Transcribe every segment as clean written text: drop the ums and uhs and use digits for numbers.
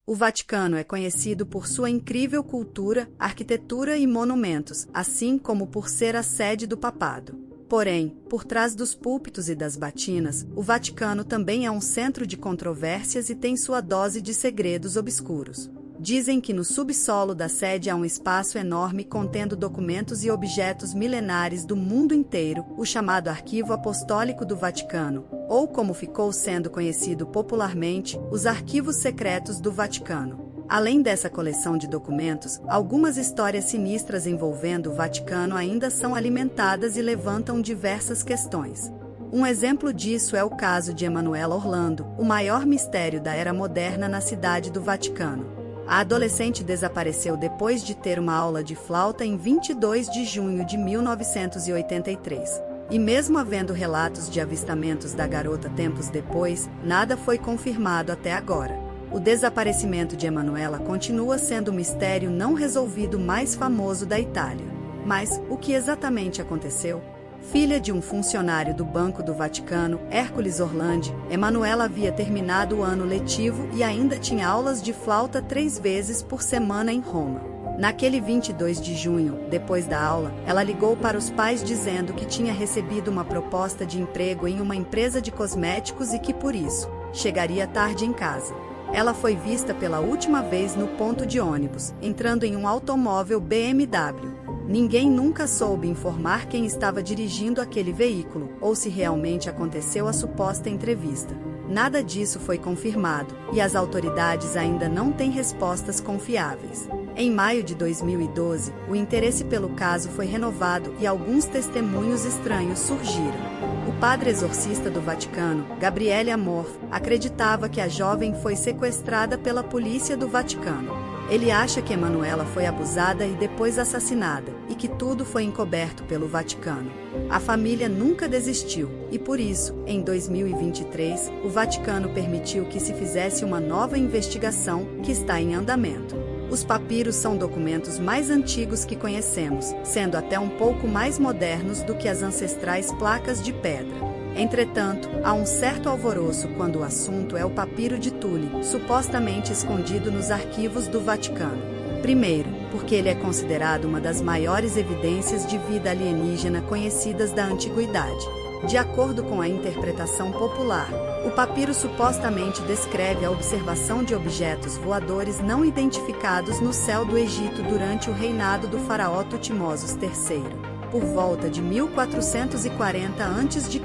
O Vaticano é conhecido por sua incrível cultura, arquitetura e monumentos, assim como por ser a sede do papado. Porém, por trás dos púlpitos e das batinas, o Vaticano também é um centro de controvérsias e tem sua dose de segredos obscuros. Dizem que no subsolo da sede há um espaço enorme contendo documentos e objetos milenares do mundo inteiro, o chamado Arquivo Apostólico do Vaticano, ou como ficou sendo conhecido popularmente, os Arquivos Secretos do Vaticano. Além dessa coleção de documentos, algumas histórias sinistras envolvendo o Vaticano ainda são alimentadas e levantam diversas questões. Um exemplo disso é o caso de Emanuela Orlando, o maior mistério da era moderna na cidade do Vaticano. A adolescente desapareceu depois de ter uma aula de flauta em 22 de junho de 1983. E mesmo havendo relatos de avistamentos da garota tempos depois, nada foi confirmado até agora. O desaparecimento de Emanuela continua sendo o mistério não resolvido mais famoso da Itália. Mas, o que exatamente aconteceu? Filha de um funcionário do Banco do Vaticano, Hércules Orlandi, Emanuela havia terminado o ano letivo e ainda tinha aulas de flauta 3 vezes por semana em Roma. Naquele 22 de junho, depois da aula, ela ligou para os pais dizendo que tinha recebido uma proposta de emprego em uma empresa de cosméticos e que, por isso, chegaria tarde em casa. Ela foi vista pela última vez no ponto de ônibus, entrando em um automóvel BMW. Ninguém nunca soube informar quem estava dirigindo aquele veículo, ou se realmente aconteceu a suposta entrevista. Nada disso foi confirmado, e as autoridades ainda não têm respostas confiáveis. Em maio de 2012, o interesse pelo caso foi renovado e alguns testemunhos estranhos surgiram. O padre exorcista do Vaticano, Gabriele Amorfo, acreditava que a jovem foi sequestrada pela polícia do Vaticano. Ele acha que Emanuela foi abusada e depois assassinada, e que tudo foi encoberto pelo Vaticano. A família nunca desistiu, e por isso, em 2023, o Vaticano permitiu que se fizesse uma nova investigação, que está em andamento. Os papiros são documentos mais antigos que conhecemos, sendo até um pouco mais modernos do que as ancestrais placas de pedra. Entretanto, há um certo alvoroço quando o assunto é o papiro de Tule, supostamente escondido nos arquivos do Vaticano. Primeiro, porque ele é considerado uma das maiores evidências de vida alienígena conhecidas da antiguidade. De acordo com a interpretação popular, o papiro supostamente descreve a observação de objetos voadores não identificados no céu do Egito durante o reinado do faraó Tutmosis III. Por volta de 1440 a.C.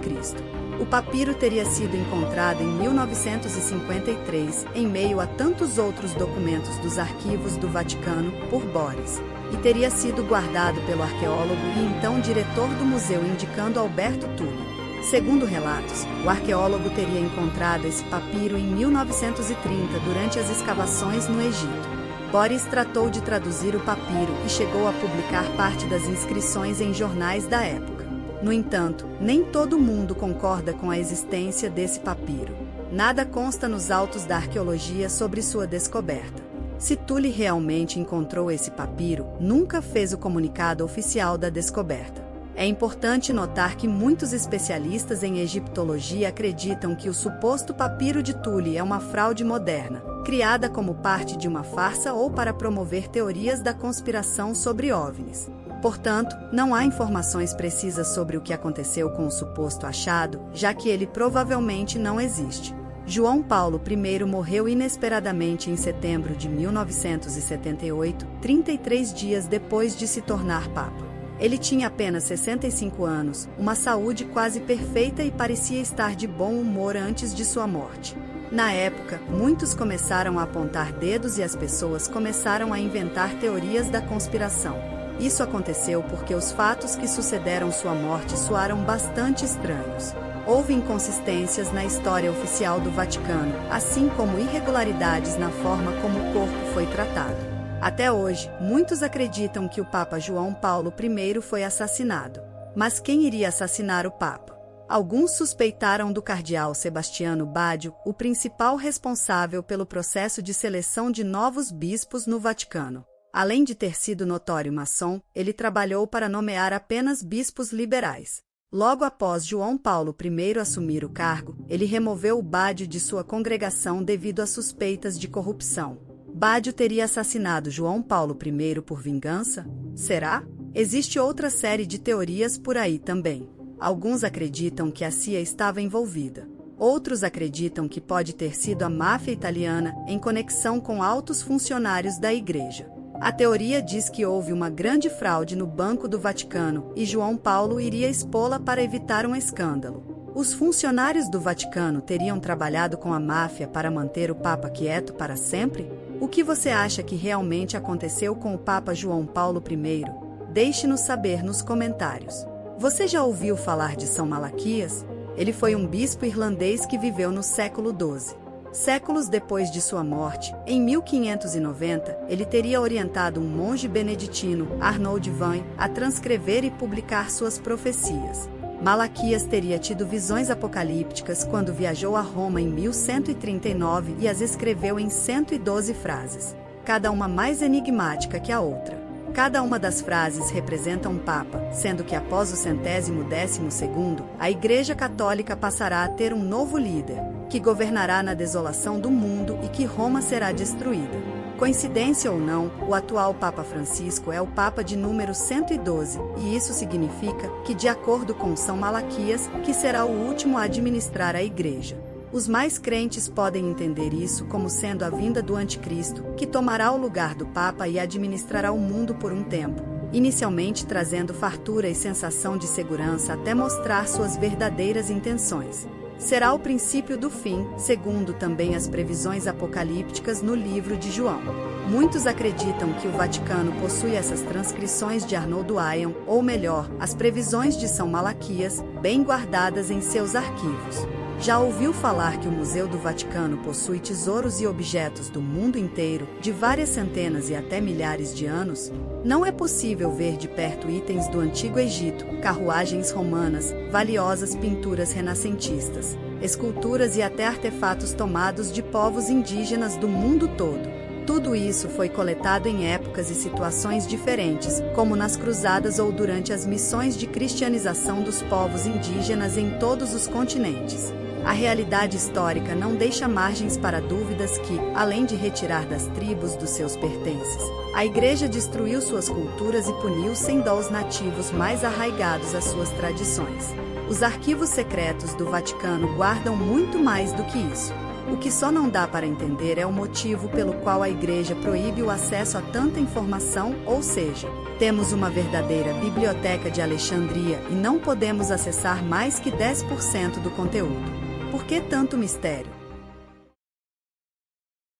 O papiro teria sido encontrado em 1953, em meio a tantos outros documentos dos arquivos do Vaticano, por Boris, e teria sido guardado pelo arqueólogo e então diretor do museu indicando Alberto Tulli. Segundo relatos, o arqueólogo teria encontrado esse papiro em 1930 durante as escavações no Egito. Boris tratou de traduzir o papiro e chegou a publicar parte das inscrições em jornais da época. No entanto, nem todo mundo concorda com a existência desse papiro. Nada consta nos autos da arqueologia sobre sua descoberta. Se Tulli realmente encontrou esse papiro, nunca fez o comunicado oficial da descoberta. É importante notar que muitos especialistas em egiptologia acreditam que o suposto papiro de Tulli é uma fraude moderna, criada como parte de uma farsa ou para promover teorias da conspiração sobre OVNIs. Portanto, não há informações precisas sobre o que aconteceu com o suposto achado, já que ele provavelmente não existe. João Paulo I morreu inesperadamente em setembro de 1978, 33 dias depois de se tornar Papa. Ele tinha apenas 65 anos, uma saúde quase perfeita e parecia estar de bom humor antes de sua morte. Na época, muitos começaram a apontar dedos e as pessoas começaram a inventar teorias da conspiração. Isso aconteceu porque os fatos que sucederam sua morte soaram bastante estranhos. Houve inconsistências na história oficial do Vaticano, assim como irregularidades na forma como o corpo foi tratado. Até hoje, muitos acreditam que o Papa João Paulo I foi assassinado. Mas quem iria assassinar o Papa? Alguns suspeitaram do cardeal Sebastiano Baggio, o principal responsável pelo processo de seleção de novos bispos no Vaticano. Além de ter sido notório maçom, ele trabalhou para nomear apenas bispos liberais. Logo após João Paulo I assumir o cargo, ele removeu o Baggio de sua congregação devido a suspeitas de corrupção. Bádio teria assassinado João Paulo I por vingança? Será? Existe outra série de teorias por aí também. Alguns acreditam que a CIA estava envolvida. Outros acreditam que pode ter sido a máfia italiana em conexão com altos funcionários da Igreja. A teoria diz que houve uma grande fraude no Banco do Vaticano e João Paulo iria expô-la para evitar um escândalo. Os funcionários do Vaticano teriam trabalhado com a máfia para manter o Papa quieto para sempre? O que você acha que realmente aconteceu com o Papa João Paulo I? Deixe-nos saber nos comentários. Você já ouviu falar de São Malaquias? Ele foi um bispo irlandês que viveu no século XII. Séculos depois de sua morte, em 1590, ele teria orientado um monge beneditino, Arnaud Vain, a transcrever e publicar suas profecias. Malaquias teria tido visões apocalípticas quando viajou a Roma em 1139 e as escreveu em 112 frases, cada uma mais enigmática que a outra. Cada uma das frases representa um papa, sendo que após o 112º, a Igreja Católica passará a ter um novo líder, que governará na desolação do mundo e que Roma será destruída. Coincidência ou não, o atual Papa Francisco é o Papa de número 112, e isso significa que, de acordo com São Malaquias, que será o último a administrar a Igreja. Os mais crentes podem entender isso como sendo a vinda do Anticristo, que tomará o lugar do Papa e administrará o mundo por um tempo, inicialmente trazendo fartura e sensação de segurança até mostrar suas verdadeiras intenções. Será o princípio do fim, segundo também as previsões apocalípticas no livro de João. Muitos acreditam que o Vaticano possui essas transcrições de Arnaud Vain, ou melhor, as previsões de São Malaquias, bem guardadas em seus arquivos. Já ouviu falar que o Museu do Vaticano possui tesouros e objetos do mundo inteiro, de várias centenas e até milhares de anos? Não é possível ver de perto itens do Antigo Egito, carruagens romanas, valiosas pinturas renascentistas, esculturas e até artefatos tomados de povos indígenas do mundo todo. Tudo isso foi coletado em épocas e situações diferentes, como nas cruzadas ou durante as missões de cristianização dos povos indígenas em todos os continentes. A realidade histórica não deixa margens para dúvidas que, além de retirar das tribos dos seus pertences, a Igreja destruiu suas culturas e puniu sem dó os nativos mais arraigados às suas tradições. Os arquivos secretos do Vaticano guardam muito mais do que isso. O que só não dá para entender é o motivo pelo qual a Igreja proíbe o acesso a tanta informação, ou seja, temos uma verdadeira biblioteca de Alexandria e não podemos acessar mais que 10% do conteúdo. Por que tanto mistério?